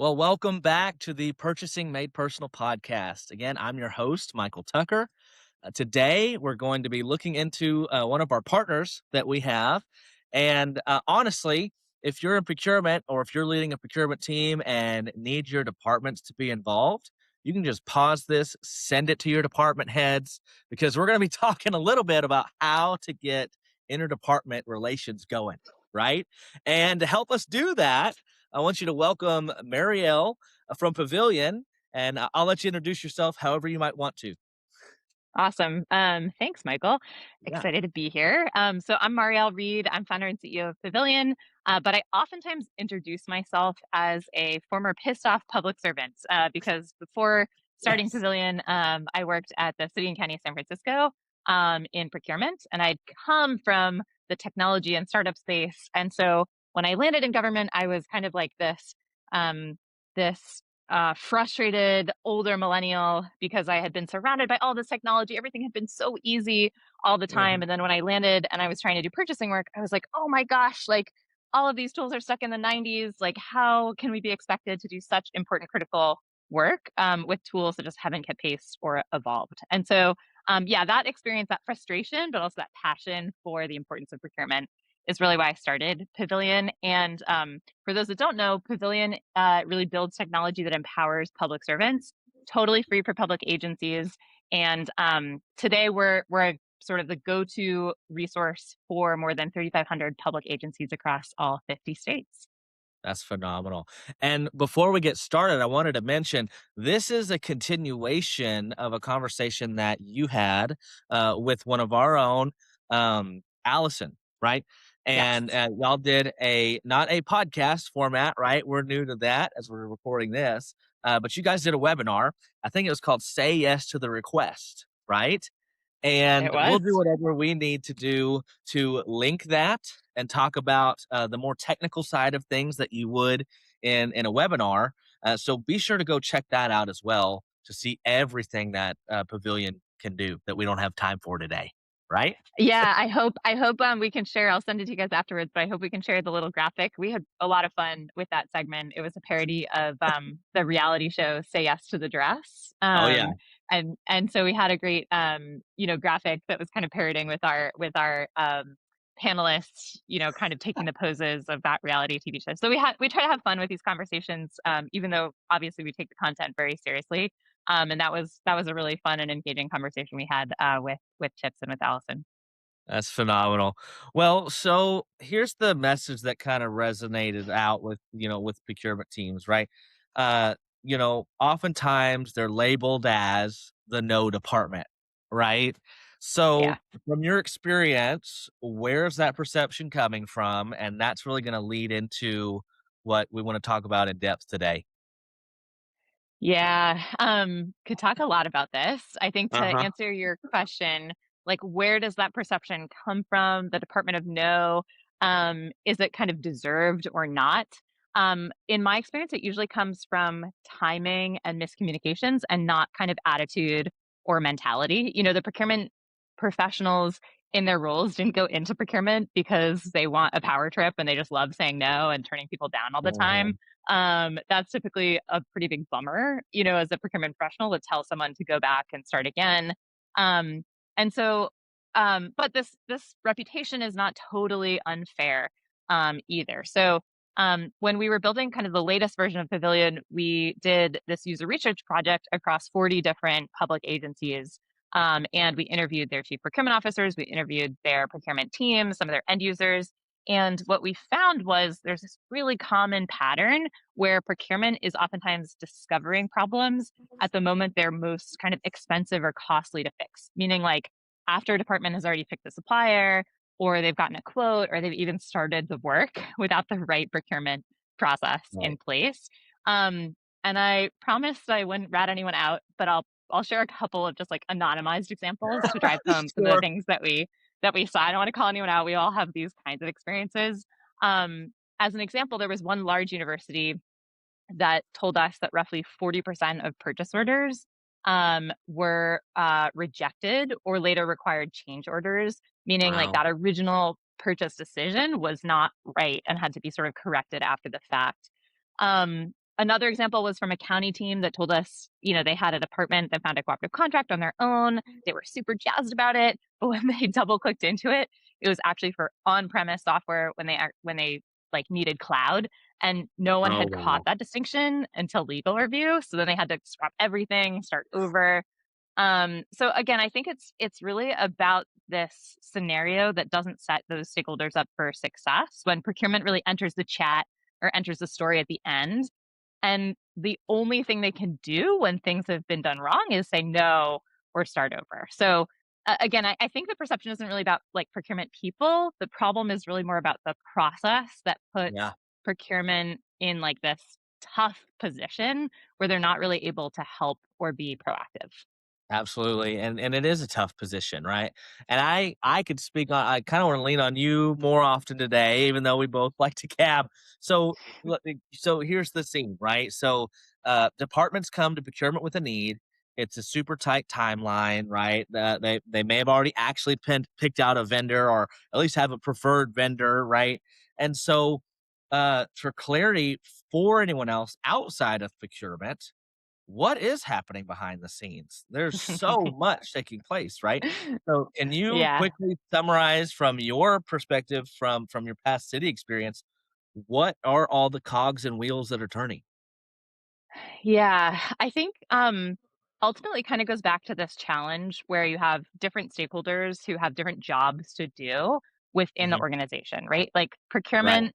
Well, welcome back to the Purchasing Made Personal podcast. Again, I'm your host, Michael Tucker. Today, we're going to be looking into one of our partners that we have. And honestly, if you're in procurement or if you're leading a procurement team and need your departments to be involved, you can just pause this, send it to your department heads, because we're going to be talking a little bit about how to get interdepartment relations going, right? And to help us do that, I want you to welcome Mariel from Pavilion, and I'll let you introduce yourself however you might want to. Awesome. Thanks, Michael. Yeah. Excited to be here. So I'm Mariel Reed. I'm founder and CEO of Pavilion, but I oftentimes introduce myself as a former pissed off public servant because before starting Yes. Pavilion, I worked at the City and County of San Francisco in procurement, and I'd come from the technology and startup space. And so when I landed in government, I was kind of like um, this frustrated older millennial because I had been surrounded by all this technology. Everything had been so easy all the time. Mhm. And then when I landed and I was trying to do purchasing work, I was like, oh my gosh, like all of these tools are stuck in the 90s. Like, how can we be expected to do such important, critical work with tools that just haven't kept pace or evolved? And so, yeah, that experience, that frustration, but also that passion for the importance of procurement is really why I started Pavilion. And for those that don't know, Pavilion really builds technology that empowers public servants, totally free for public agencies. And today we're sort of the go-to resource for more than 3,500 public agencies across all 50 states. That's phenomenal. And before we get started, I wanted to mention this is a continuation of a conversation that you had with one of our own, Allison, right? And Yes. y'all did a not a podcast format, right? We're new to that as we're recording this, but you guys did a webinar. I think it was called "Say Yes to the Request," right? It And we'll do was. whatever we need to do to link that and talk about the more technical side of things that you would in a webinar. So be sure to go check that out as well to see everything that Pavilion can do that we don't have time for today. Right? Yeah, I hope we can share. I'll send it to you guys afterwards, but I hope we can share the little graphic. We had a lot of fun with that segment. It was a parody of the reality show Say Yes to the Dress. Oh yeah. And so we had a great graphic that was kind of parodying with our panelists, kind of taking the poses of that reality TV show. So we try to have fun with these conversations, even though obviously we take the content very seriously. And that was a really fun and engaging conversation we had with Chips and with Allison. That's phenomenal. Well, so here's the message that kind of resonated out with, with procurement teams, right? Oftentimes they're labeled as the no department, right? So Yeah. from your experience, where's that perception coming from? And that's really going to lead into what we want to talk about in depth today. Yeah. Could talk a lot about this. I think to Uh-huh. answer your question, like where does that perception come from? The Department of No, is it kind of deserved or not? In my experience, it usually comes from timing and miscommunications and not kind of attitude or mentality. The procurement professionals in their roles didn't go into procurement because they want a power trip and they just love saying no and turning people down all the time. Mhm. That's typically a pretty big bummer, as a procurement professional to tell someone to go back and start again. Um, and so, but this reputation is not totally unfair either. So, when we were building kind of the latest version of Pavilion, we did this user research project across 40 different public agencies. And we interviewed their chief procurement officers, we interviewed their procurement teams, some of their end users, and what we found was there's this really common pattern where procurement is oftentimes discovering problems at the moment they're most kind of expensive or costly to fix, meaning like after a department has already picked the supplier or they've gotten a quote or they've even started the work without the right procurement process Right. in place. And I promised I wouldn't rat anyone out, but I'll share a couple of just like anonymized examples to drive home some of the Sure. things that we saw. I don't want to call anyone out. We all have these kinds of experiences. As an example, there was one large university that told us that roughly 40% of purchase orders were rejected or later required change orders, meaning like Wow. that original purchase decision was not right and had to be sort of corrected after the fact. Another example was from a county team that told us, they had a department that found a cooperative contract on their own. They were super jazzed about it, but when they double clicked into it, it was actually for on-premise software when they like needed cloud, and no one Oh, had caught wow. that distinction until legal review. So then they had to scrap everything, start over. So again, I think it's really about this scenario that doesn't set those stakeholders up for success when procurement really enters the chat or enters the story at the end. And the only thing they can do when things have been done wrong is say no or start over. So again, I think the perception isn't really about like procurement people. The problem is really more about the process that puts Yeah. procurement in like this tough position where they're not really able to help or be proactive. Absolutely, and it is a tough position, right? And I could speak on I kinda wanna lean on you more often today, even though we both like to cab. So, so here's the scene, right? So, departments come to procurement with a need. It's a super tight timeline, right? They may have already actually picked out a vendor or at least have a preferred vendor, right? And so, for clarity for anyone else outside of procurement, what is happening behind the scenes? There's so much taking place, right? So, can you Yeah. quickly summarize from your perspective, from your past city experience, what are all the cogs and wheels that are turning? Yeah, I think ultimately kind of goes back to this challenge where you have different stakeholders who have different jobs to do within the Mhm. organization, right? Like Right, procurement,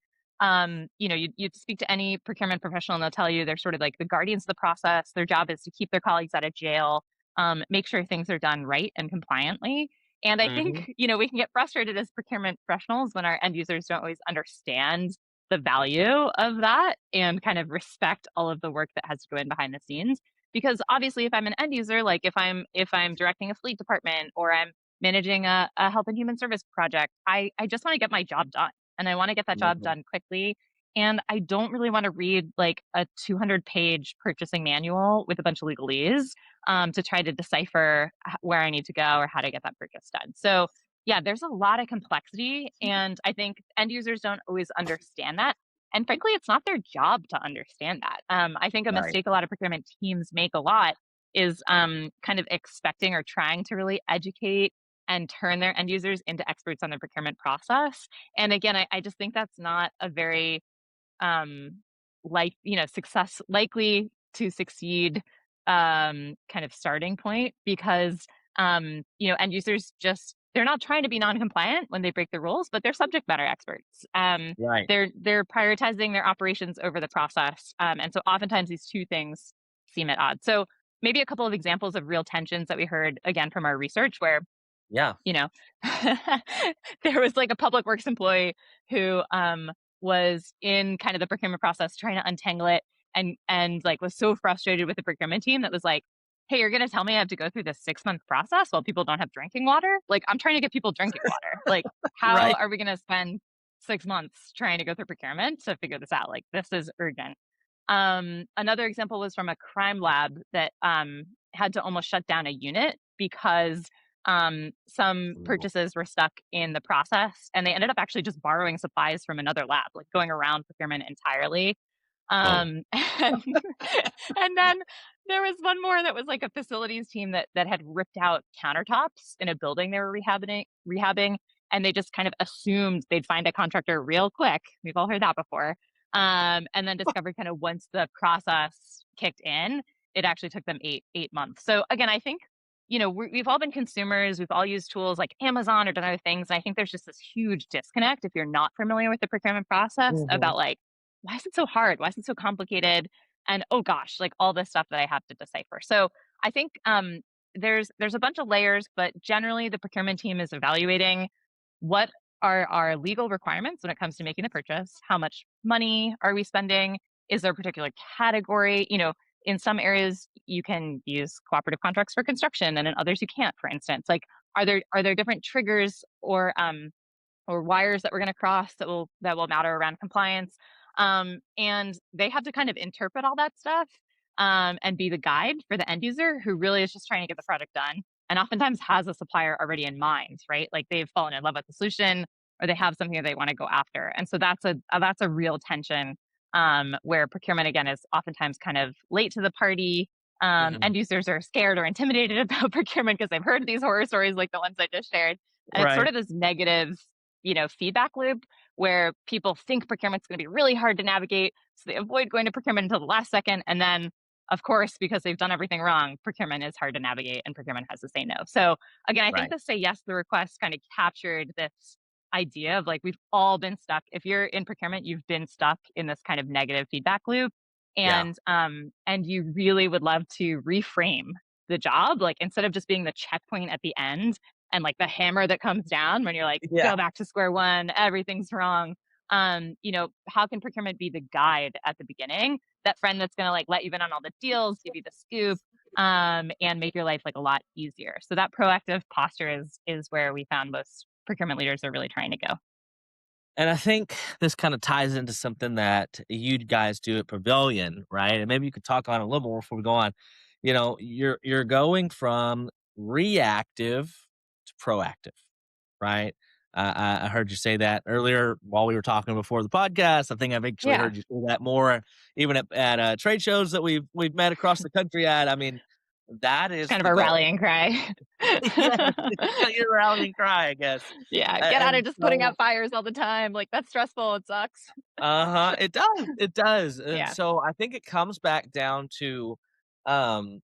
you speak to any procurement professional and they'll tell you they're sort of like the guardians of the process. Their job is to keep their colleagues out of jail, make sure things are done right and compliantly. And I mhm, think, we can get frustrated as procurement professionals when our end users don't always understand the value of that and kind of respect all of the work that has to go in behind the scenes. Because obviously if I'm an end user, like if I'm directing a fleet department or I'm managing a health and human service project, I just want to get my job done and I want to get that job mhm, done quickly. And I don't really want to read like a 200-page purchasing manual with a bunch of legalese to try to decipher where I need to go or how to get that purchase done. So yeah, there's a lot of complexity, and I think end users don't always understand that. And frankly, it's not their job to understand that. I think a right, mistake a lot of procurement teams make a lot is kind of expecting or trying to really educate and turn their end users into experts on the procurement process. And again, I just think that's not a very um, success likely to succeed kind of starting point because end users just they're not trying to be non-compliant when they break the rules, but they're subject matter experts. right. They're prioritizing their operations over the process, and so oftentimes these two things seem at odds. So maybe a couple of examples of real tensions that we heard again from our research where Yeah. you know, there was like a public works employee who was in kind of the procurement process trying to untangle it and like was so frustrated with the procurement team that was like, "Hey, you're gonna tell me I have to go through this 6-month process while people don't have drinking water? Like, I'm trying to get people drinking water. Like, how Right. are we gonna spend 6 months trying to go through procurement to figure this out? Like, this is urgent." Another example was from a crime lab that had to almost shut down a unit because some Ooh. purchases were stuck in the process and they ended up actually just borrowing supplies from another lab, like going around procurement entirely. Oh. And and then there was one more that was like a facilities team that had ripped out countertops in a building they were rehabbing, and they just kind of assumed they'd find a contractor real quick. We've all heard that before. And then discovered kind of once the process kicked in, it actually took them eight months. So again, I think we've all been consumers. We've all used tools like Amazon or done other things. And I think there's just this huge disconnect if you're not familiar with the procurement process Mhm. about like, why is it so hard? Why is it so complicated? And oh gosh, like all this stuff that I have to decipher. So I think there's a bunch of layers, but generally the procurement team is evaluating what are our legal requirements when it comes to making the purchase? How much money are we spending? Is there a particular category? In some areas you can use cooperative contracts for construction and in others you can't, for instance. Like are there different triggers or wires that we're going to cross that will matter around compliance, and they have to kind of interpret all that stuff, and be the guide for the end user who really is just trying to get the project done and oftentimes has a supplier already in mind, right? Like they've fallen in love with the solution or they have something that they want to go after, and so that's a real tension where procurement again is oftentimes kind of late to the party. Mhm. End users are scared or intimidated about procurement because they've heard these horror stories like the ones I just shared. And it's sort Right. of this negative, feedback loop where people think procurement's going to be really hard to navigate. So they avoid going to procurement until the last second. And then, of course, because they've done everything wrong, procurement is hard to navigate and procurement has to say no. So again, I think Right. the say yes to the request kind of captured this idea of like we've all been stuck. If you're in procurement, you've been stuck in this kind of negative feedback loop. Yeah. And you really would love to reframe the job, like instead of just being the checkpoint at the end and like the hammer that comes down when you're like, Yeah. go back to square one, everything's wrong. How can procurement be the guide at the beginning? That friend that's gonna like let you in on all the deals, give you the scoop, and make your life like a lot easier. So that proactive posture is where we found most procurement leaders are really trying to go. And I think this kind of ties into something that you guys do at Pavilion, right? And maybe you could talk on it a little more before we go on. You're going from reactive to proactive, right? I heard you say that earlier while we were talking before the podcast. I think I've actually Yeah, heard you say that more, even at trade shows that we've met across the country at. I mean, that it's is kind of the a goal. rallying cry. Yes, it's kind of your rallying cry, I guess. Yeah, get out And of just putting so out fires all the time. Like that's stressful. It sucks. uh-huh, it does, and Yeah, so I think it comes back down to,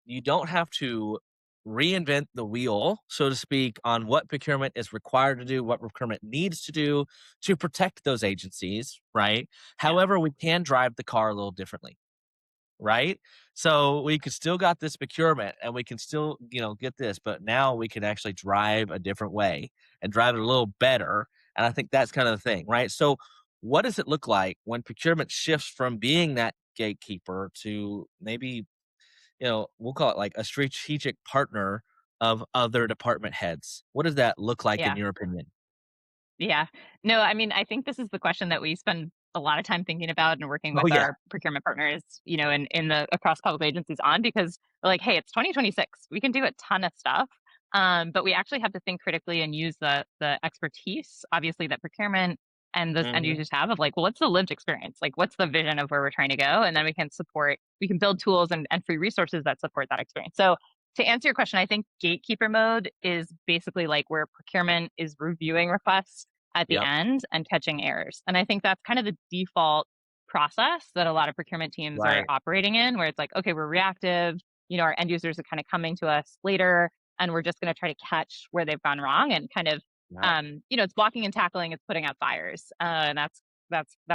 you don't have to reinvent the wheel, so to speak, on what procurement is required to do, what procurement needs to do to protect those agencies, right? yeah, However, we can drive the car a little differently, right? So we could still got this procurement and we can still, get this, but now we can actually drive a different way and drive it a little better. And I think that's kind of the thing, right? So what does it look like when procurement shifts from being that gatekeeper to maybe, we'll call it like a strategic partner of other department heads? What does that look like in yeah. your opinion? Yeah. No, I mean, I think this is the question that we spend a lot of time thinking about and working Oh with yeah. our procurement partners, in the across public agencies on because we're like, hey, it's 2026. We can do a ton of stuff. But we actually have to think critically and use the expertise, obviously, that procurement and those end Hmm. users have of like, well, what's the lived experience? Like, what's the vision of where we're trying to go? And then we can build tools and free resources that support that experience. So to answer your question, I think gatekeeper mode is basically like where procurement is reviewing requests at the Yep. end and catching errors. And I think that's kind of the default process that a lot of procurement teams are Right. operating in, where it's like, okay, we're reactive, our end users are kind of coming to us later, and we're just going to try to catch where they've gone wrong and kind of, Right. it's blocking and tackling, it's putting out fires. And that's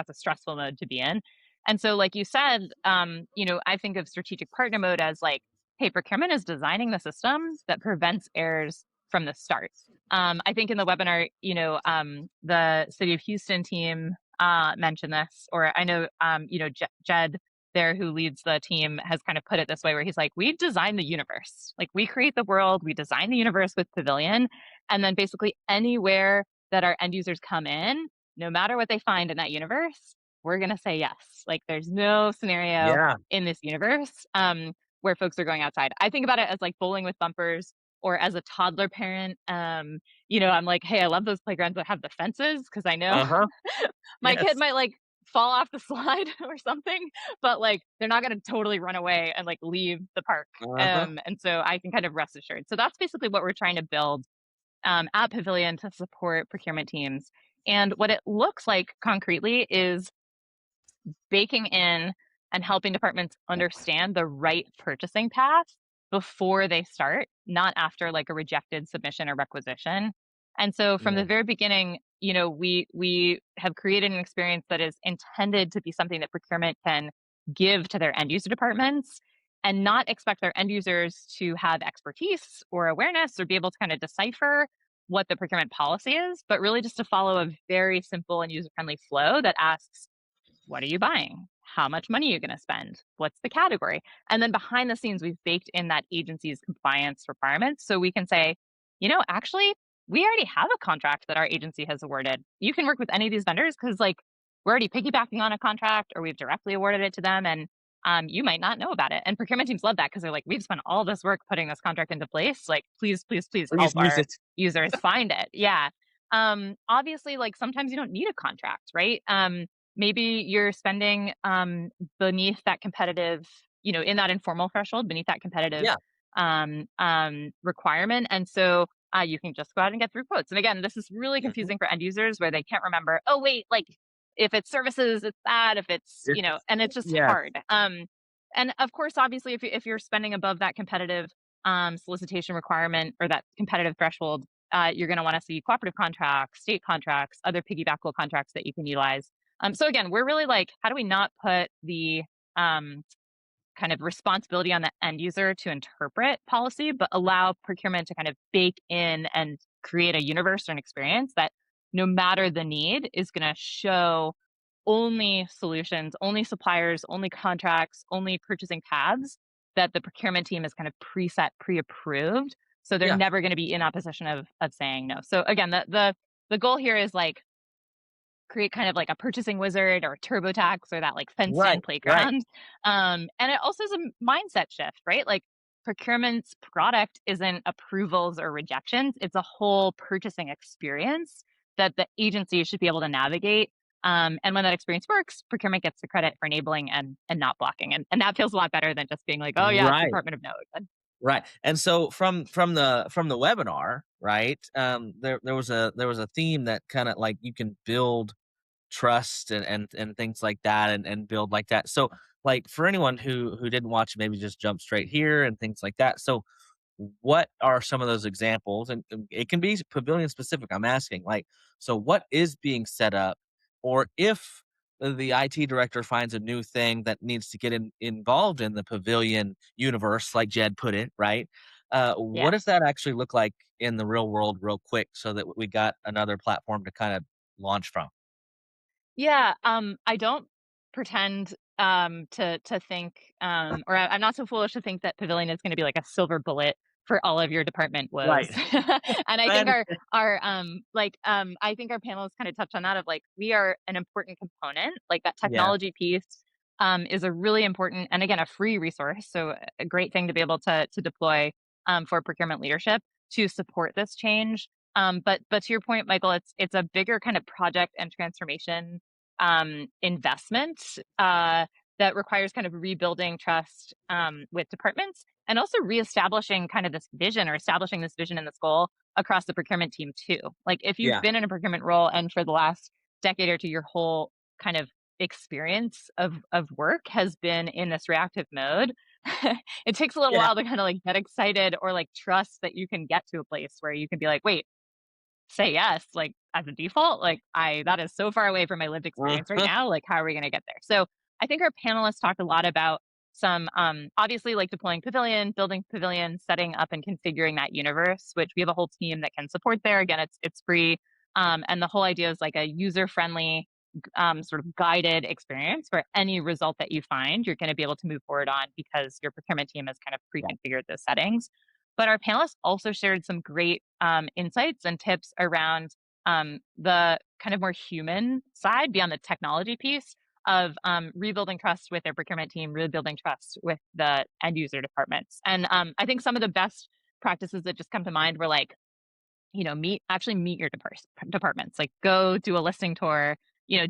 a stressful mode to be in. And so, like you said, I think of strategic partner mode as like, hey, procurement is designing the system that prevents errors from the start. I think in the webinar, the City of Houston team mentioned this, or I know, Jed there who leads the team has kind of put it this way, where he's like, we design the universe, like we create the world, we design the universe with Pavilion, and then basically anywhere that our end users come in, no matter what they find in that universe, we're gonna say yes. Like there's no scenario Yeah. in this universe where folks are going outside. I think about it as like bowling with bumpers or as a toddler parent, I'm like, hey, I love those playgrounds that have the fences because I know Uh-huh. my kid Yes. might like fall off the slide or something, but like they're not going to totally run away and like leave the park. Uh-huh. And so I can kind of rest assured. So that's basically what we're trying to build at Pavilion to support procurement teams. And what it looks like concretely is baking in and helping departments understand the right purchasing path before they start, not after like a rejected submission or requisition. And so from Yeah. the very beginning, we have created an experience that is intended to be something that procurement can give to their end user departments and not expect their end users to have expertise or awareness or be able to kind of decipher what the procurement policy is, but really just to follow a very simple and user friendly flow that asks, what are you buying? How much money are you going to spend? What's the category? And then behind the scenes, we've baked in that agency's compliance requirements. So we can say, actually, we already have a contract that our agency has awarded. You can work with any of these vendors because, like, we're already piggybacking on a contract or we've directly awarded it to them. And you might not know about it. And procurement teams love that because they're like, we've spent all this work putting this contract into place. Like, please, please, please Please help use our it. users find it. Yeah. Obviously, like sometimes you don't need a contract, right? maybe you're spending beneath that competitive, in that informal threshold, beneath that competitive Yeah. requirement. And so you can just go out and get through quotes. And again, this is really Mhm. confusing for end users where they can't remember, oh, wait, like if it's services, it's that, if it's, It's and it's just yes. hard. And of course, obviously, if you're spending above that competitive solicitation requirement or that competitive threshold, you're going to want to see cooperative contracts, state contracts, other piggybackable contracts that you can utilize. So again, we're really like, how do we not put the um, kind of responsibility on the end user to interpret policy, but allow procurement to kind of bake in and create a universe or an experience that no matter the need is going to show only solutions, only suppliers, only contracts, only purchasing paths that the procurement team is kind of preset, pre-approved. So they're Yeah. never going to be in opposition of saying no. So again, the goal here is like create kind of like a purchasing wizard or TurboTax or that like fenced in Right, right. playground. And it also is a mindset shift, right? Like procurement's product isn't approvals or rejections. It's a whole purchasing experience that the agency should be able to navigate. And when that experience works, procurement gets the credit for enabling and not blocking. And that feels a lot better than just being like, oh yeah, it's Right, Department of Note. right. And so from the webinar, right, there was a theme that kinda, like, you can build trust and things like that and build like that. So, like, for anyone who didn't watch, maybe just jump straight here and things like that. So, what are some of those examples? And it can be pavilion specific. I'm asking, like, so what is being set up, or if the IT director finds a new thing that needs to get involved in the pavilion universe, like Jed put it, right? What does Yes. that actually look like in the real world, real quick, so that we got another platform to kind of launch from? Yeah, I don't pretend to think or I'm not so foolish to think that Pavilion is going to be like a silver bullet for all of your department woes. Right. And I I think understand. I think our panelists kind of touched on that of like we are an important component, like that Yeah. technology piece is a really important and again a free resource. So a great thing to be able to deploy for procurement leadership to support this change. But to your point, Michael, it's a bigger kind of project and transformation investment that requires kind of rebuilding trust with departments and also reestablishing kind of this vision or establishing this vision and this goal across the procurement team too. Like if you've Yeah. been in a procurement role and for the last decade or two, your whole kind of experience of work has been in this reactive mode. It takes a little Yeah. while to kind of like get excited or like trust that you can get to a place where you can be like, wait, say yes, like, as a default, like, I that is so far away from my lived experience right Mhm. now, like, how are we gonna get there? So, I think our panelists talked a lot about some, obviously, like, deploying Pavilion, building Pavilion, setting up and configuring that universe, which we have a whole team that can support there. Again, it's free, and the whole idea is, like, a user-friendly, sort of guided experience for any result that you find, you're gonna be able to move forward on because your procurement team has kind of Yeah. pre-configured those settings. But our panelists also shared some great insights and tips around the kind of more human side beyond the technology piece of rebuilding trust with their procurement team, rebuilding trust with the end user departments. And I think some of the best practices that just come to mind were like, meet your departments. Like, go do a listing tour.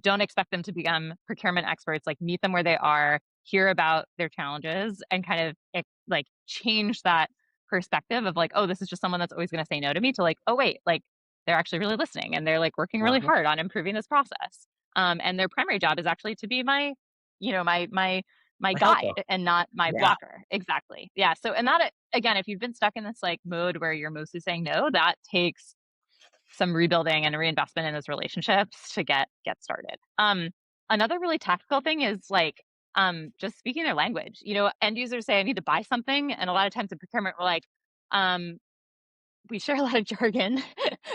Don't expect them to become procurement experts. Like, meet them where they are, hear about their challenges, and kind of like change that perspective of like, oh, this is just someone that's always going to say no to me. To like, oh wait, like they're actually really listening and they're like working really Uh-huh. hard on improving this process. And their primary job is actually to be my, my A helper. guide and not my Yeah. blocker. Exactly. Yeah. So, and that again, if you've been stuck in this like mode where you're mostly saying no, that takes some rebuilding and reinvestment in those relationships to get started. Another really tactical thing is like just speaking their language. End users say I need to buy something, and a lot of times in procurement we're like, um, we share a lot of jargon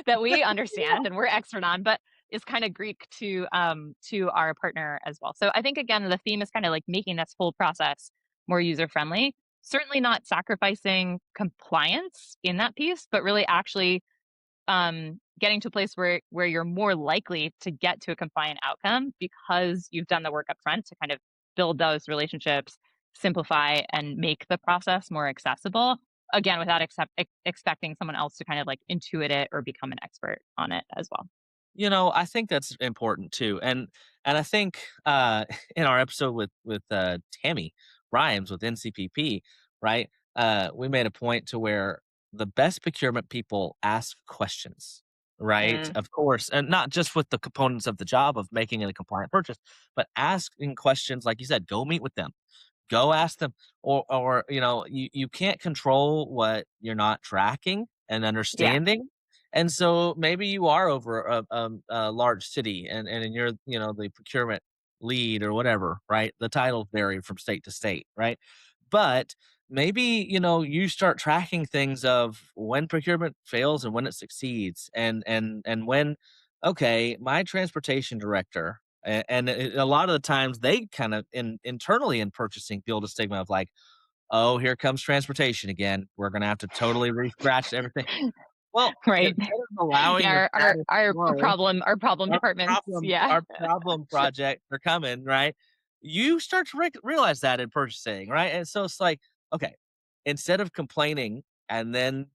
that we understand and we're expert on, but is kind of Greek to our partner as well. So I think again the theme is kind of like making this whole process more user friendly. Certainly not sacrificing compliance in that piece, but really actually getting to a place where you're more likely to get to a compliant outcome because you've done the work up front to kind of build those relationships, simplify and make the process more accessible. Again, without expecting someone else to kind of like intuit it or become an expert on it as well. I think that's important too, and I think in our episode with Tammy Rhymes with NCPP, right? We made a point to where the best procurement people ask questions, right? Mm, Of course, and not just with the components of the job of making it a compliant purchase, but asking questions, like you said, go meet with them. Go ask them, or you can't control what you're not tracking and yeah, understanding, and so maybe you are over a large city, and you're the procurement lead or whatever, right? The titles vary from state to state, right? But maybe you start tracking things of when procurement fails and when it succeeds, and when okay, my transportation director and a lot of the times they kind of internally in purchasing feel the stigma of like, oh, here comes transportation again. We're gonna have to totally re-scratch everything. Well, right. instead of allowing Yeah, the our status our our quo, problem our departments. problem Yeah, our problem project are coming, right? You start to realize that in purchasing, right? And so it's like, okay, instead of complaining and then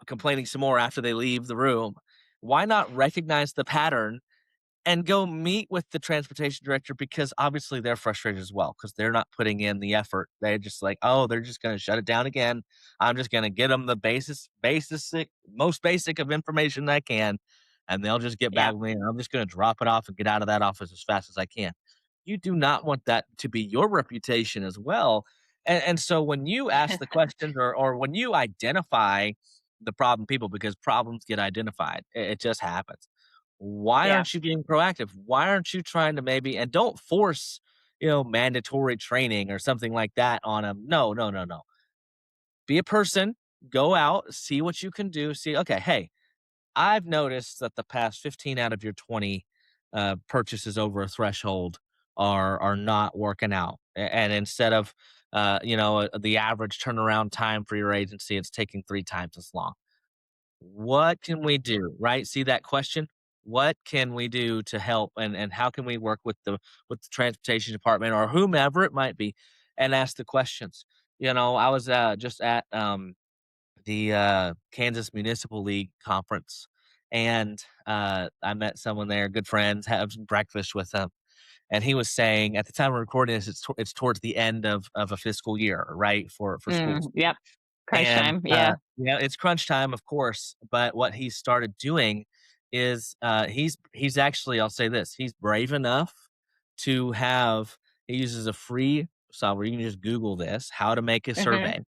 complaining some more after they leave the room, why not recognize the pattern and go meet with the transportation director because obviously they're frustrated as well because they're not putting in the effort. They're just like, oh, they're just going to shut it down again. I'm just going to get them the most basic of information I can, and they'll just get yeah, back with me. And I'm just going to drop it off and get out of that office as fast as I can. You do not want that to be your reputation as well. And so when you ask the questions or when you identify the problem people, because problems get identified, it just happens, why yeah, aren't you being proactive? Why aren't you trying to maybe and don't force, mandatory training or something like that on them. No, no, no, no. Be a person, go out, see what you can do. See, okay, hey, I've noticed that the past 15 out of your 20 purchases over a threshold are not working out. And instead of the average turnaround time for your agency, it's taking 3 times as long. What can we do, right? See that question? What can we do to help, and how can we work with the transportation department or whomever it might be and ask the questions? I was just at the Kansas Municipal League conference, and I met someone there, good friends, have some breakfast with them, and he was saying at the time of recording this, it's towards the end of a fiscal year, right, for schools. yep. Crunch And, time. Yeah. it's crunch time, of course, but what he started doing is, he's actually, I'll say this, he's brave enough to have he uses a free software, you can just Google this, how to make a Hmm. survey,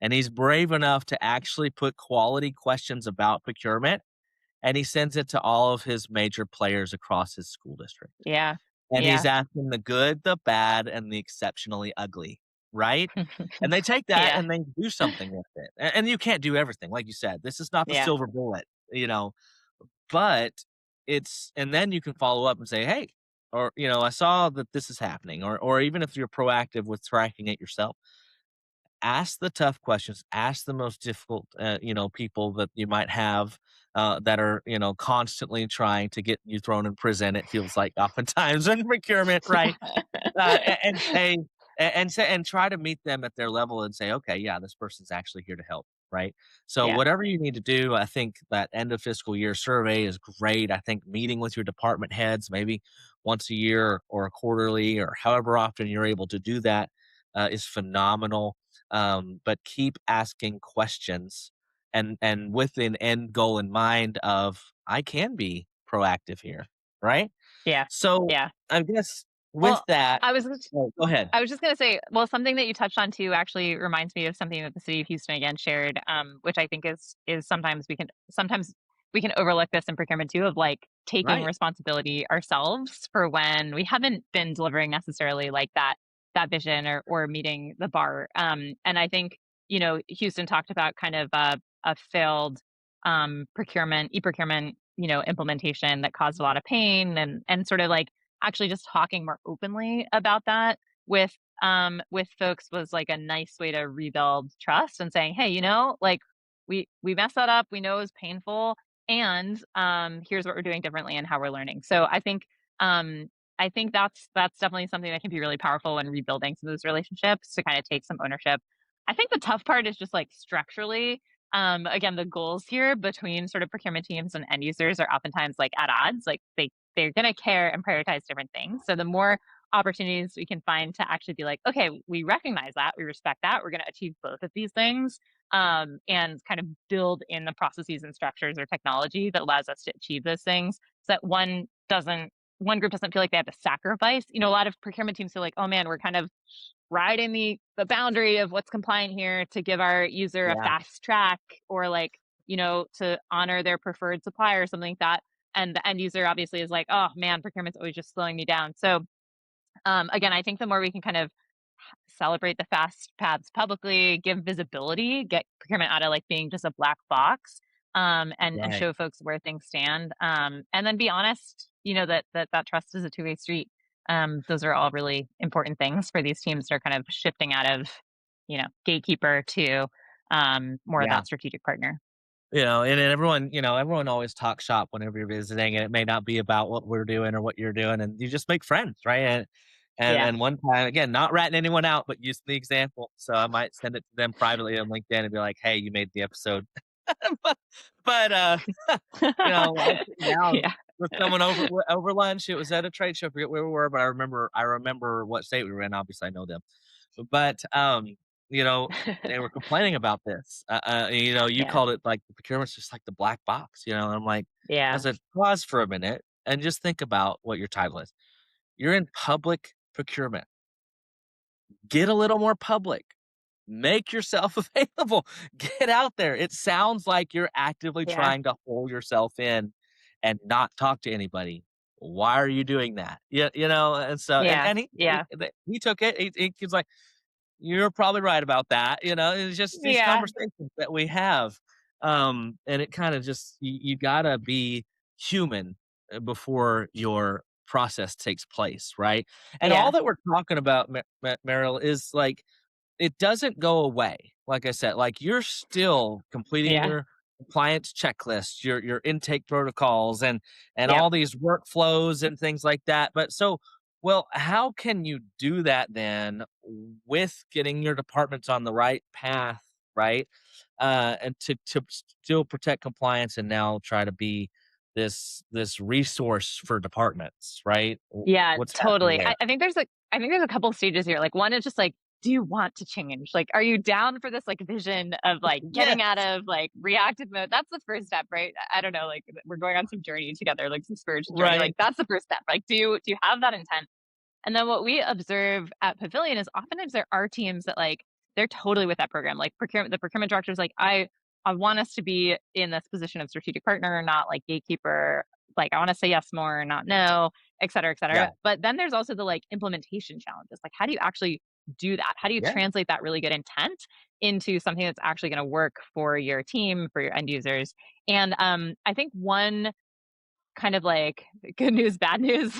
and he's brave enough to actually put quality questions about procurement, and he sends it to all of his major players across his school district. Yeah. And he's Yeah. asking the good, the bad, and the exceptionally ugly, right? And they take that Yeah. and they do something with it. And you can't do everything, like you said, this is not the Yeah. silver bullet, but it's and then you can follow up and say, "Hey," or, "I saw that this is happening," or even if you're proactive with tracking it yourself, ask the tough questions, ask the most difficult, people that you might have, that are, constantly trying to get you thrown in prison, it feels like oftentimes in procurement, right? And say and try to meet them at their level and say, "Okay, yeah, this person's actually here to help," right? So Yeah. whatever you need to do, I think that end of fiscal year survey is great. I think meeting with your department heads maybe once a year or quarterly or however often you're able to do that, is phenomenal. But keep asking questions and with an end goal in mind of, "I can be proactive here," right? Yeah. So, Yeah. I guess with Well, that I was oh, go ahead. I was just gonna say, well, something that you touched on too actually reminds me of something that the city of Houston again shared, which I think is sometimes we can overlook this in procurement too, of like taking Right. responsibility ourselves for when we haven't been delivering necessarily like that vision or meeting the bar. And I think Houston talked about kind of a failed procurement e-procurement implementation that caused a lot of pain and sort of like actually just talking more openly about that with folks was like a nice way to rebuild trust and saying, "Hey, like we messed that up. We know it was painful, and here's what we're doing differently and how we're learning." So um, I think that's definitely something that can be really powerful when rebuilding some of those relationships to kind of take some ownership. I think the tough part is just like structurally. Again, the goals here between sort of procurement teams and end users are oftentimes like at odds. Like they're going to care and prioritize different things. So the more opportunities we can find to actually be like, okay, we recognize that, we respect that, we're going to achieve both of these things, and kind of build in the processes and structures or technology that allows us to achieve those things, so that one group doesn't feel like they have to sacrifice. A lot of procurement teams feel like, oh man, we're kind of riding the boundary of what's compliant here to give our user a Yeah. fast track, or like, to honor their preferred supplier or something like that. And the end user obviously is like, oh man, procurement's always just slowing me down. So again, I think the more we can kind of celebrate the fast paths publicly, give visibility, get procurement out of like being just a black box, and Right. show folks where things stand, and then be honest, that trust is a two-way street. Those are all really important things for these teams that are kind of shifting out of, gatekeeper to more of Yeah. that strategic partner. And then everyone always talks shop whenever you're visiting, and it may not be about what we're doing or what you're doing, and you just make friends, right? Yeah. And one time, again, not ratting anyone out, but using the example, so I might send it to them privately on LinkedIn and be like, "Hey, you made the episode." but but I was sitting down Yeah. with someone over lunch. It was at a trade show. I forget where we were, but I remember what state we were in. Obviously, I know them. But, you know, they were complaining about this. You Yeah. called it like the procurement's just like the black box, and I'm like, I Yeah. said, pause for a minute and just think about what your title is. You're in public procurement. Get a little more public. Make yourself available. Get out there. It sounds like you're actively Yeah. trying to hole yourself in and not talk to anybody. Why are you doing that? Yeah, and so Yeah. and Yeah. he took it. He was like, you're probably right about that, it's just these Yeah. conversations that we have, and it kinda just you gotta be human, before your process takes place, right? And all Yeah. that we're talking about, Meryl, is, like, it doesn't go away. Like I said, like, you're still completing Yeah. your compliance checklist, your intake protocols, and Yep. all these workflows and things like that. But well, how can you do that then with getting your departments on the right path, right? And to still protect compliance and now try to be this resource for departments, right? Yeah, What's happening totally. there? I think there's a couple stages here. Like one is just like, do you want to change? Like, are you down for this like vision of like getting out Yes. of like reactive mode? That's the first step, right? I don't know, like we're going on some journey together, like some spiritual journey. Like Right. that's the first step. Like, do you have that intent? And then what we observe at Pavilion is oftentimes there are teams that like they're totally with that program. Like procurement, the procurement director is like, I want us to be in this position of strategic partner, not like gatekeeper. Like I want to say yes more, not no, et cetera, et Yeah. cetera. But then there's also the like implementation challenges. Like how do you actually do that? How do you Yeah. translate that really good intent into something that's actually going to work for your team, for your end users? And I think one kind of like good news, bad news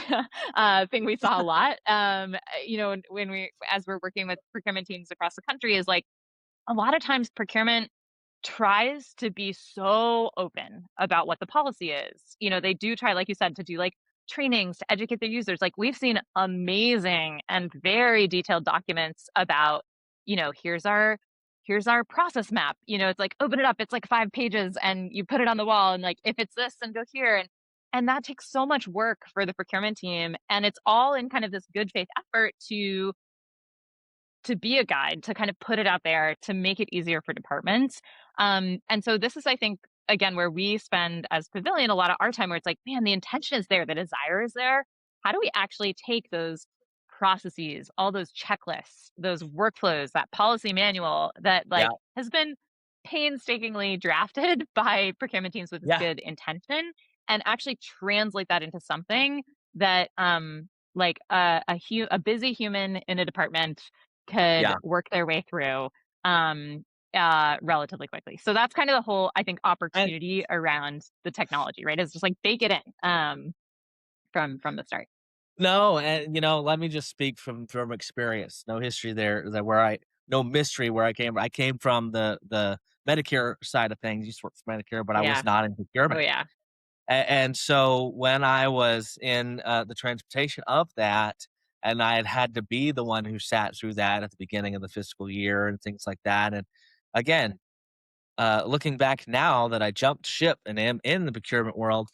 thing we saw a lot, when as we're working with procurement teams across the country is like a lot of times procurement tries to be so open about what the policy is. They do try, like you said, to do like trainings to educate their users. Like we've seen amazing and very detailed documents about, here's our process map. It's like open it up, it's like 5 pages and you put it on the wall and like if it's this then go here. And that takes so much work for the procurement team. And it's all in kind of this good faith effort to be a guide, to kind of put it out there, to make it easier for departments. And so this is, I think, again, where we spend as Pavilion a lot of our time, where it's like, man, the intention is there, the desire is there. How do we actually take those processes, all those checklists, those workflows, that policy manual that Yeah. like has been painstakingly drafted by procurement teams with this Yeah. good intention, and actually translate that into something that like a busy human in a department could Yeah. work their way through um, relatively quickly. So that's kind of the whole, I think, And opportunity around the technology, right? Is just like bake it in from the start. no, and let me just speak from experience. No history there. That where I no mystery where I came. I came from the Medicare side of things. Used to work for Medicare, but I was Yeah. not in Oh procurement. yeah. And so when I was in the transportation of that, and I had to be the one who sat through that at the beginning of the fiscal year and things like that. And again, looking back now that I jumped ship and am in the procurement world,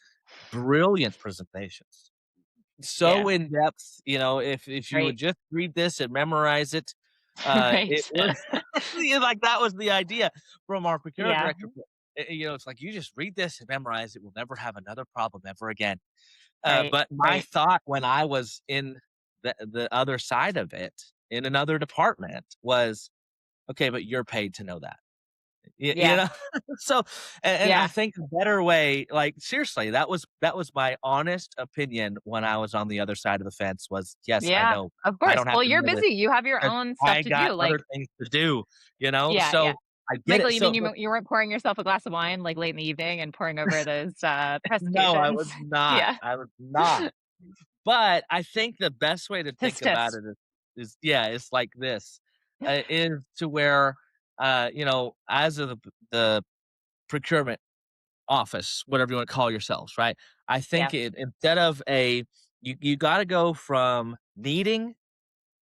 brilliant presentations. So Yeah. in depth, if you would Right. just read this and memorize it, Right. it was like that was the idea from our procurement Yeah. director. It's like you just read this and memorize it. We'll never have another problem ever again. Right. But my Right. thought when I was in the other side of it in another department was, okay, but you're paid to know that. You Yeah. know? So, and I Yeah. think a better way, like, seriously, that was my honest opinion when I was on the other side of the fence was, "Yes, I Yeah. know. Of I course. don't have Well, to you're know this busy. You have your 'cause own stuff I to got do. other Like, things to do," you know? yeah. Yeah. So, I get Michael, it. you mean So, but you weren't pouring yourself a glass of wine like late in the evening and pouring over those no, I presentations? was not. Yeah. I was not. But I think the best way to think Tisk about tisk. it is yeah, it's like this, is to where, as of the procurement office, whatever you wanna call yourselves, right? I Yeah. think it instead of you gotta go from needing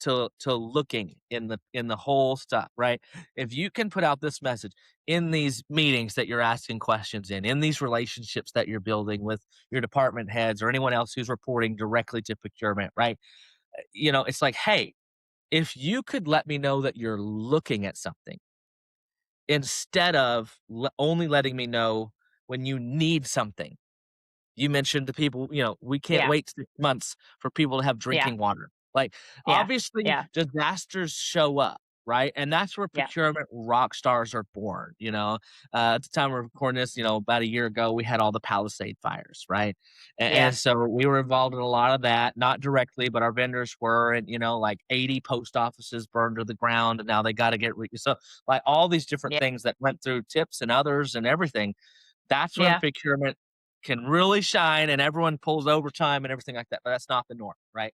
to looking in the whole stuff, right? If you can put out this message in these meetings that you're asking questions in these relationships that you're building with your department heads or anyone else who's reporting directly to procurement, right? It's like, "Hey, if you could let me know that you're looking at something instead of only letting me know when you need something." You mentioned the people, we can't Yeah. wait 6 months for people to have Yeah. drinking water. Like, Yeah. obviously, Yeah. disasters show up, right? And that's where Yeah. procurement rock stars are born, you know? At the time we're recording this, about a year ago, we had all the Palisade fires, right? And Yeah. so we were involved in a lot of that, not directly, but our vendors were, and, like 80 post offices burned to the ground, and now they gotta get so, like, all these different Yeah. things that went through tips and others and everything, that's when Yeah. procurement can really shine and everyone pulls overtime and everything like that, but that's not the norm, right?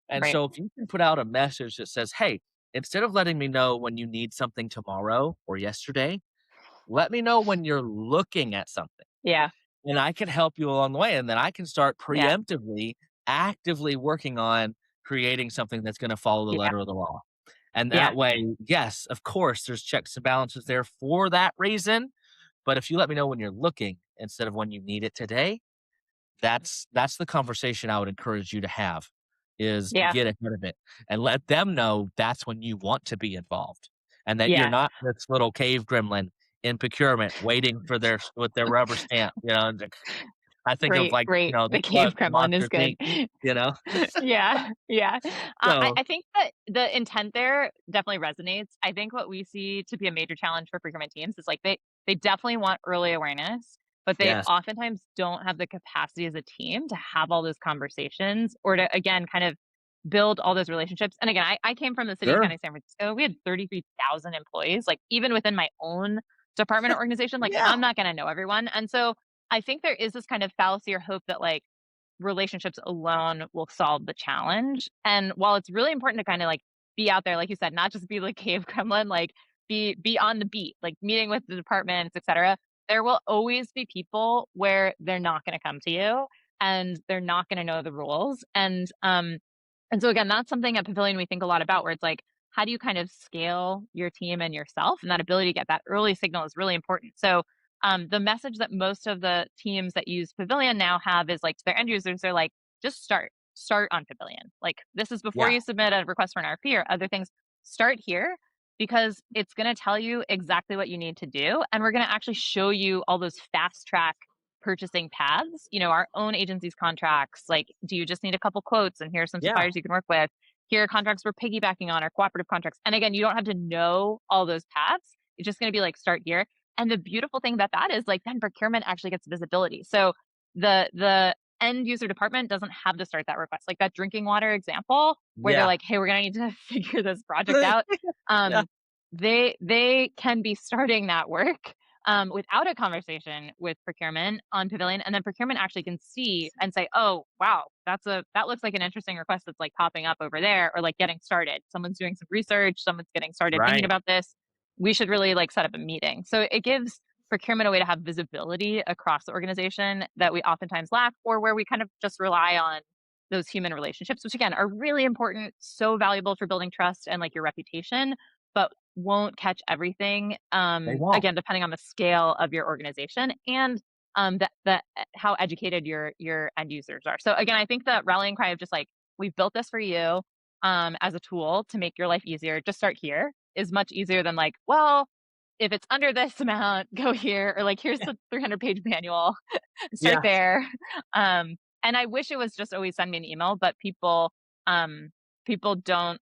And Right. so if you can put out a message that says, "Hey, instead of letting me know when you need something tomorrow or yesterday, let me know when you're looking at something, Yeah. and I can help you along the way, and then I can start Yeah. preemptively, actively working on creating something that's gonna follow the Yeah. letter of the law." And Yeah. that way, yes, of course, there's checks and balances there for that reason, but if you let me know when you're looking instead of when you need it today, that's the conversation I would encourage you to have, is Yeah. get ahead of it and let them know that's when you want to be involved, and that you're Yeah. not this little cave gremlin in procurement waiting for their with their rubber stamp, and I think of, Great, like, great. the The cave Plus gremlin is Monsters good. Inc., you know? Yeah, yeah. I So, I think that the intent there definitely resonates. I think what we see to be a major challenge for procurement teams is, like, they definitely want early awareness, but they yes. oftentimes don't have the capacity as a team to have all those conversations or to, again, kind of build all those relationships. And again, I came from the city and Sure. county of San Francisco. We had 33,000 employees. Like, even within my own department or organization, like, Yeah. I'm not gonna know everyone. And so I think there is this kind of fallacy or hope that, like, relationships alone will solve the challenge. And while it's really important to kind of, like, be out there, like you said, not just be the cave gremlin, like, be on the beat, like meeting with the departments, etc. There will always be people where they're not going to come to you and they're not going to know the rules. And so again, that's something at Pavilion we think a lot about, where it's like, how do you kind of scale your team and yourself? And that ability to get that early signal is really important. So the message that most of the teams that use Pavilion now have is, like, to their end users, they're like, just start on Pavilion. Like, this is before Yeah. you submit a request for an RFP or other things. Start here because it's going to tell you exactly what you need to do. And we're going to actually show you all those fast track purchasing paths, our own agency's contracts. Like, do you just need a couple quotes? And here are some Yeah. suppliers you can work with. Here are contracts we're piggybacking on, our cooperative contracts. And again, you don't have to know all those paths. It's just going to be like, start here. And the beautiful thing about that is, like, then procurement actually gets visibility. So the end user department doesn't have to start that request. Like that drinking water example where they're Yeah. like, hey, we're gonna need to figure this project out. Yeah. Um, they can be starting that work without a conversation with procurement on Pavilion, and then procurement actually can see and say, "Oh, wow, that looks like an interesting request that's, like, popping up over there," or, like, getting started. Someone's doing some research. Someone's getting started thinking Right. about this. We should really, like, set up a meeting. So it gives procurement a way to have visibility across the organization that we oftentimes lack, or where we kind of just rely on those human relationships, which again are really important, so valuable for building trust and, like, your reputation. But won't catch everything, They won't. again, depending on the scale of your organization and, how educated your end users are. So, again, I think the rallying cry of just like, "We've built this for you, as a tool to make your life easier, just start here," is much easier than like, "Well, if it's under this amount, go here," or like, "Here's the 300-page manual, start Yeah. there." And I wish it was just always send me an email, but um, people don't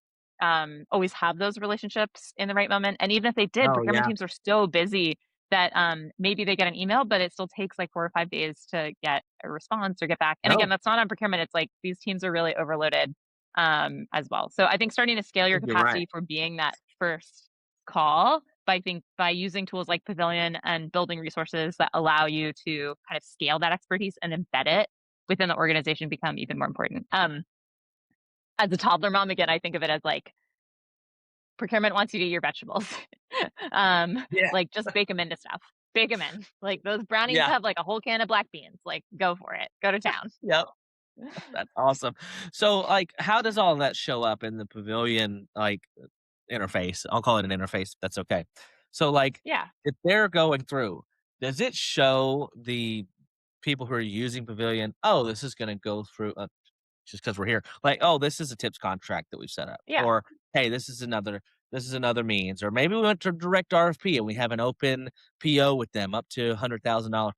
always have those relationships in the right moment. And even if they did, Oh, procurement yeah. teams are so busy that maybe they get an email, but it still takes like 4 or 5 days to get a response or get back. And again, No, that's not on procurement. It's like these teams are really overloaded as well. So I think starting to scale I your think you're right. capacity for being that first call by using tools like Pavilion and building resources that allow you to kind of scale that expertise and embed it within the organization become even more important. As a toddler mom, again, I think of it as like procurement wants you to eat your vegetables. Yeah. Like just bake them into stuff. Bake them in. Like those brownies Yeah. have like a whole can of black beans. Like go for it. Go to town. Yep. That's awesome. So, like, how does all that show up in the Pavilion, like, interface? I'll call it an interface, if that's okay. So, like, Yeah. if they're going through, does it show the people who are using Pavilion, "Oh, this is gonna go through," just because 'cause we're here, like, "Oh, this is a tips contract that we've set up," Yeah. or, "Hey, this is another means," or maybe we went to direct RFP and we have an open PO with them up to $100,000.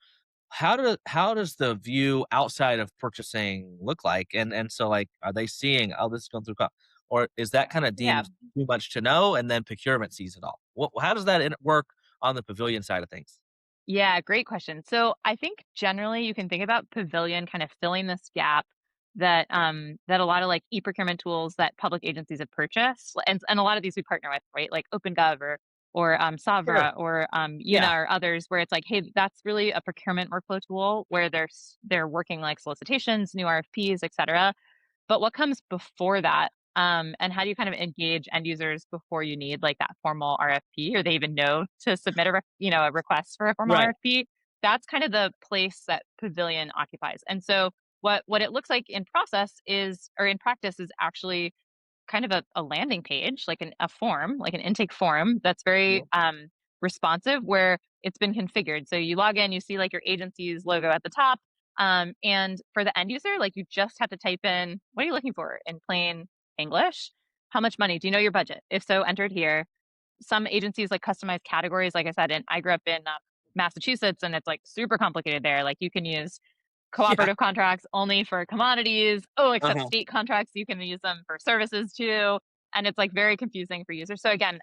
How does the view outside of purchasing look like? And so, like, are they seeing, "Oh, this is going through co," or is that kinda Yeah. deemed too much to know, and then procurement sees it all? How does that work on the Pavilion side of things? Yeah, great question. So I think generally you can think about Pavilion kind of filling this gap that a lot of like e-procurement tools that public agencies have purchased, and a lot of these we partner with, right? Like OpenGov or Sure. Savra or Yeah. UNA or others, where it's like, hey, that's really a procurement workflow tool where they're working like solicitations, new RFPs, et cetera. But what comes before that? And how do you kind of engage end users before you need like that formal RFP, or they even know to submit a request for a formal Right. RFP? That's kind of the place that Pavilion occupies. And so what it looks like in process is, or in practice, is actually kind of a landing page, like a form, like an intake form that's very Yeah. responsive, where it's been configured. So you log in, you see like your agency's logo at the top. And for the end user, like you just have to type in, what are you looking for in plain English? How much money? Do you know your budget? If so, enter it here. Some agencies like customize categories. Like I said, and I grew up in Massachusetts, and it's like super complicated there. Like you can use Yeah. cooperative contracts only for commodities. Oh, except Uh-huh. state contracts, you can use them for services too. And it's like very confusing for users. So again,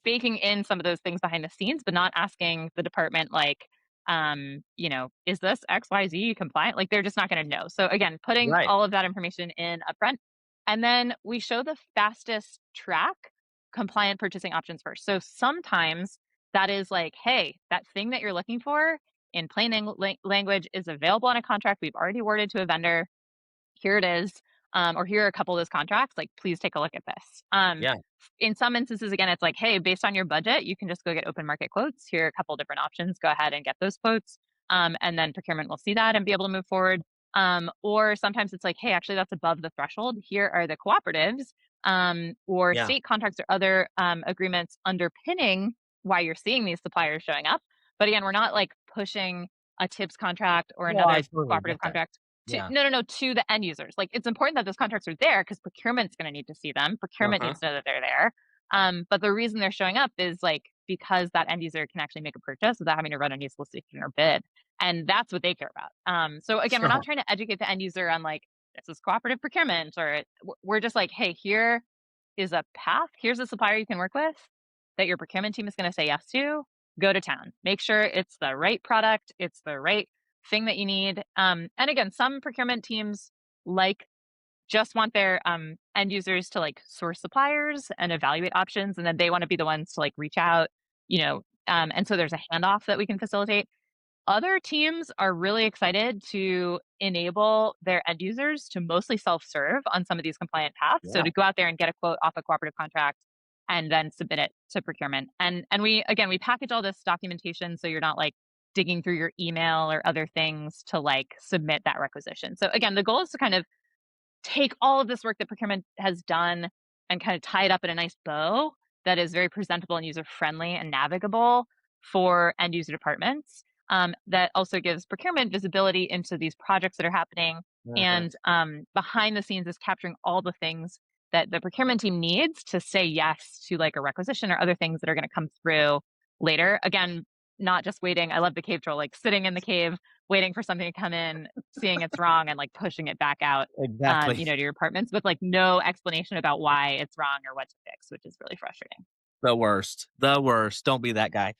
baking in some of those things behind the scenes, but not asking the department like, is this XYZ compliant? Like they're just not going to know. So again, putting Right. all of that information in upfront. And then we show the fastest track compliant purchasing options first. So sometimes that is like, hey, that thing that you're looking for in plain language is available on a contract we've already awarded to a vendor. Here it is. Or here are a couple of those contracts. Like, please take a look at this. Yeah. In some instances, again, it's like, hey, based on your budget, you can just go get open market quotes. Here are a couple different options. Go ahead and get those quotes. And then procurement will see that and be able to move forward. Or sometimes it's like, hey, actually, that's above the threshold. Here are the cooperatives or Yeah. state contracts or other agreements underpinning why you're seeing these suppliers showing up. But again, we're not like pushing a TIPS contract or Well, I another totally cooperative get that. contract to Yeah. no, to the end users. Like, it's important that those contracts are there because procurement's gonna need to see them. Procurement Uh-huh. needs to know that they're there. But the reason they're showing up is, like, because that end user can actually make a purchase without having to run a new solicitation or bid, and that's what they care about. So again, we're not Sure. trying to educate the end user on, like, this is cooperative procurement, or we're just like, "Hey, here is a path. Here's a supplier you can work with that your procurement team is gonna say yes to. Go to town. Make sure it's the right product, it's the right thing that you need." And again, some procurement teams like just want their end users to like source suppliers and evaluate options, and then they want to be the ones to like reach out, and so there's a handoff that we can facilitate. Other teams are really excited to enable their end users to mostly self-serve on some of these compliant paths. So Yeah. to go out there and get a quote off a cooperative contract and then submit it to procurement. And we package all this documentation so you're not like digging through your email or other things to like submit that requisition. So again, the goal is to kind of take all of this work that procurement has done and kind of tie it up in a nice bow that is very presentable and user friendly and navigable for end user departments. That also gives procurement visibility into these projects that are happening. Mhm. And behind the scenes is capturing all the things that the procurement team needs to say yes to like a requisition or other things that are going to come through later. Again, not just waiting. I love the cave troll, like sitting in the cave, waiting for something to come in, seeing it's wrong, and like pushing it back out, Exactly. to your apartments with like no explanation about why it's wrong or what to fix, which is really frustrating. The worst. The worst. Don't be that guy.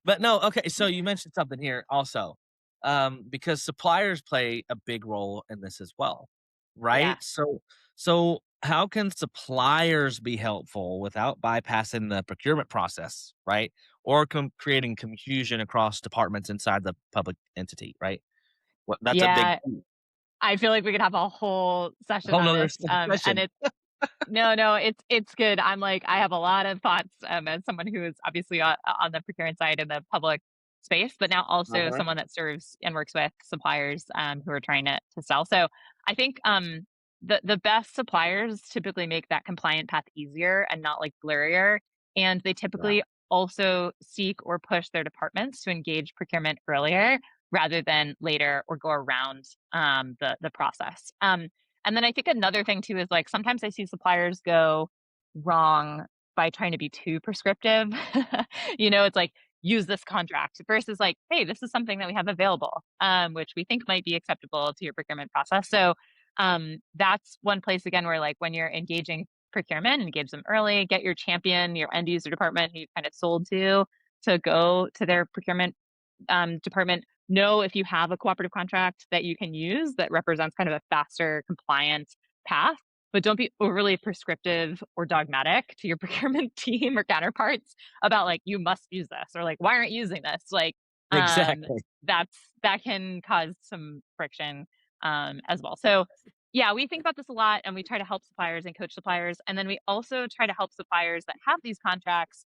But no, okay, so you mentioned something here also, because suppliers play a big role in this as well, Yeah. right? So how can suppliers be helpful without bypassing the procurement process, right? Or creating confusion across departments inside the public entity, right? What that's a big Yeah. I feel like we could have a whole session whole on nother this. And session. no, it's good. I'm like, I have a lot of thoughts, as someone who is obviously on the procurement side in the public space, but now also Uh-huh. someone that serves and works with suppliers, who are trying to sell. So I think, the best suppliers typically make that compliant path easier and not like blurrier, and they Yeah. typically also seek or push their departments to engage procurement earlier rather than later or go around, the process. And then I think another thing too is like sometimes I see suppliers go wrong by trying to be too prescriptive. It's like use this contract versus like, hey, this is something that we have available, which we think might be acceptable to your procurement process. So that's one place again where like when you're engaging procurement, engage them early, get your champion, your end user department who you kind of sold to go to their procurement department, know if you have a cooperative contract that you can use that represents kind of a faster compliant path, but don't be overly prescriptive or dogmatic to your procurement team or counterparts about like you must use this or like why aren't you using this, like um Exactly. that can cause some friction as well. So yeah, we think about this a lot and we try to help suppliers and coach suppliers, and then we also try to help suppliers that have these contracts,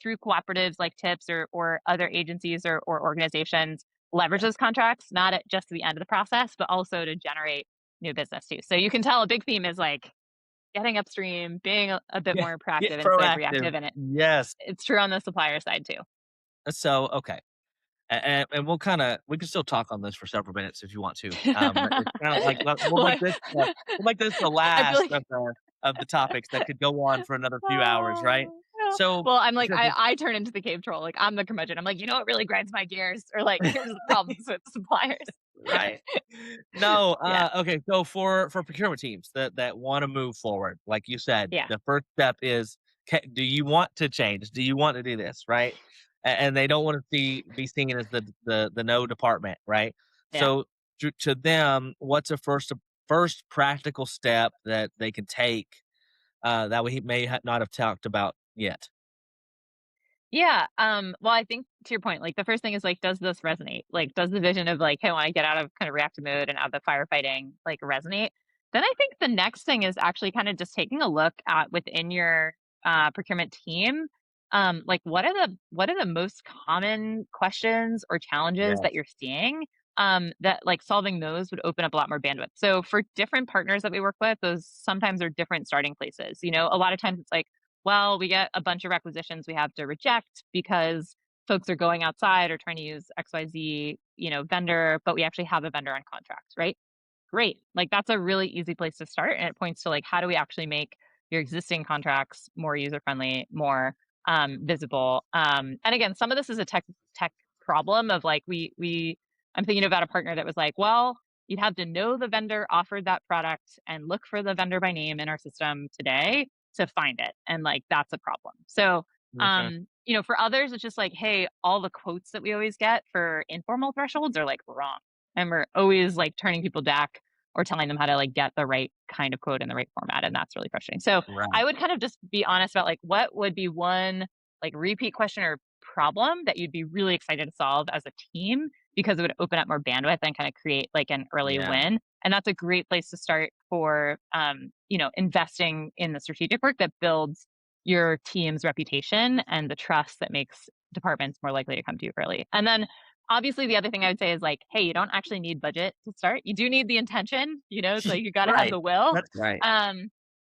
through cooperatives like TIPS or other agencies or organizations leverage those contracts, not at just the end of the process, but also to generate new business too. So you can tell a big theme is like getting upstream, being a bit Yeah. more Get proactive instead of proactive. reactive. And Yes. it's true on the supplier side too. So, okay. And we can still talk on this for several minutes if you want to, but it's kinda like well, we'll make this the I feel last like of the topics that could go on for another few hours, right? Yeah. So Well, I'm like, so I turn into the cave troll. Like, I'm the curmudgeon. I'm like, you know what really grinds my gears? Or like, here's the problems with suppliers. right. No, Yeah. okay, so for procurement teams that wanna move forward, like you said, Yeah. the first step is, do you want to change? Do you want to do this, right? And they don't wanna be seen as the no department, right? Yeah. So, to them, what's a first practical step that they can take, that we may not have talked about yet? Yeah. Well, I think to your point, like the first thing is like, does this resonate? Like, does the vision of like, hey, I want to get out of kind of reactive mode and out of the firefighting like resonate? Then I think the next thing is actually kind of just taking a look at within your procurement team. Like what are the most common questions or challenges that Yes. you're seeing? That like solving those would open up a lot more bandwidth. So for different partners that we work with, those sometimes are different starting places. A lot of times it's like, well, we get a bunch of requisitions we have to reject because folks are going outside or trying to use XYZ, vendor, but we actually have a vendor on contract, right? Great. Like that's a really easy place to start. And it points to like, how do we actually make your existing contracts more user friendly, more visible? And again, some of this is a tech problem of like, I'm thinking about a partner that was like, well, you'd have to know the vendor offered that product and look for the vendor by name in our system today to find it. And like, that's a problem. So, Mhm. for others, it's just like, hey, all the quotes that we always get for informal thresholds are like wrong. And we're always like turning people back or telling them how to like get the right kind of quote in the right format. And that's really frustrating. So Right. I would kind of just be honest about like what would be one like repeat question or problem that you'd be really excited to solve as a team because it would open up more bandwidth and kind of create like an early Yeah. win. And that's a great place to start for investing in the strategic work that builds your team's reputation and the trust that makes departments more likely to come to you early. And then obviously the other thing I would say is like, hey, you don't actually need budget to start. You do need the intention, so you got to have Right. the will. That's right.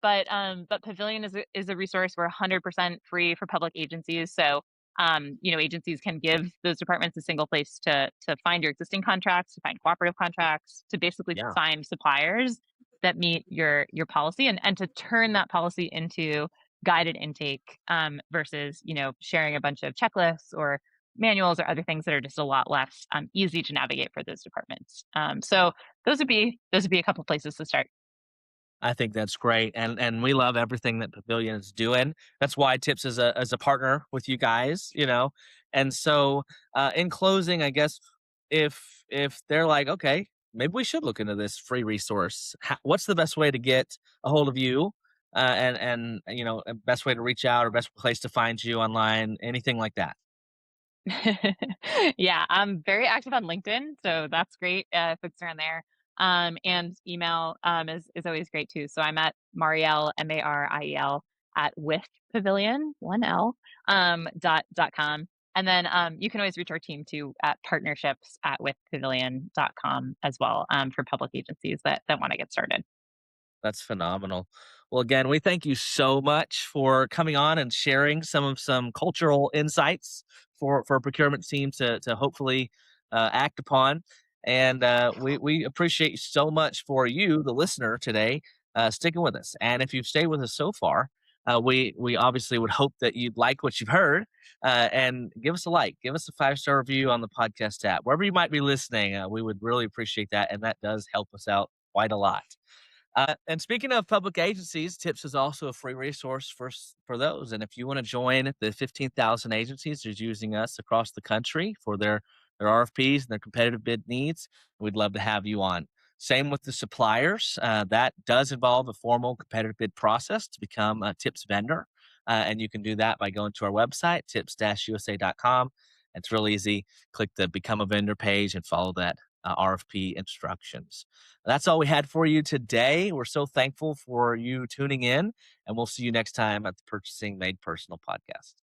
but Pavilion is a resource. We're 100% free for public agencies. So, agencies can give those departments a single place to find your existing contracts, to find cooperative contracts, to basically Yeah. find suppliers that meet your policy, and to turn that policy into guided intake, versus sharing a bunch of checklists or manuals or other things that are just a lot less easy to navigate for those departments. So those would be a couple places to start. I think that's great, and we love everything that Pavilion is doing. That's why Tips is a partner with you guys, you know. And so, in closing, I guess if they're like, okay, maybe we should look into this free resource. What's the best way to get a hold of you, and best way to reach out or best place to find you online, anything like that? Yeah, I'm very active on LinkedIn, so that's great, if it's around there. And email, is always great too. So I'm at Mariel, Mariel, at with Pavilion, one L, dot com. And then you can always reach our team too at partnerships at withpavilion.com as well, for public agencies that want to get started. That's phenomenal. Well, again, we thank you so much for coming on and sharing some cultural insights for a procurement team to hopefully act upon. And we appreciate you so much for you, the listener, today, sticking with us. And if you've stayed with us so far, we obviously would hope that you'd like what you've heard, and give us a like, give us a 5-star review on the podcast app, wherever you might be listening. We would really appreciate that, and that does help us out quite a lot. And speaking of public agencies, Tips is also a free resource for those. And if you want to join the 15,000 agencies who's using us across the country for their RFPs and their competitive bid needs, we'd love to have you on. Same with the suppliers. That does involve a formal competitive bid process to become a Tips vendor. And you can do that by going to our website, tips-usa.com. It's real easy. Click the Become a Vendor page and follow that RFP instructions. That's all we had for you today. We're so thankful for you tuning in, and we'll see you next time at the Purchasing Made Personal podcast.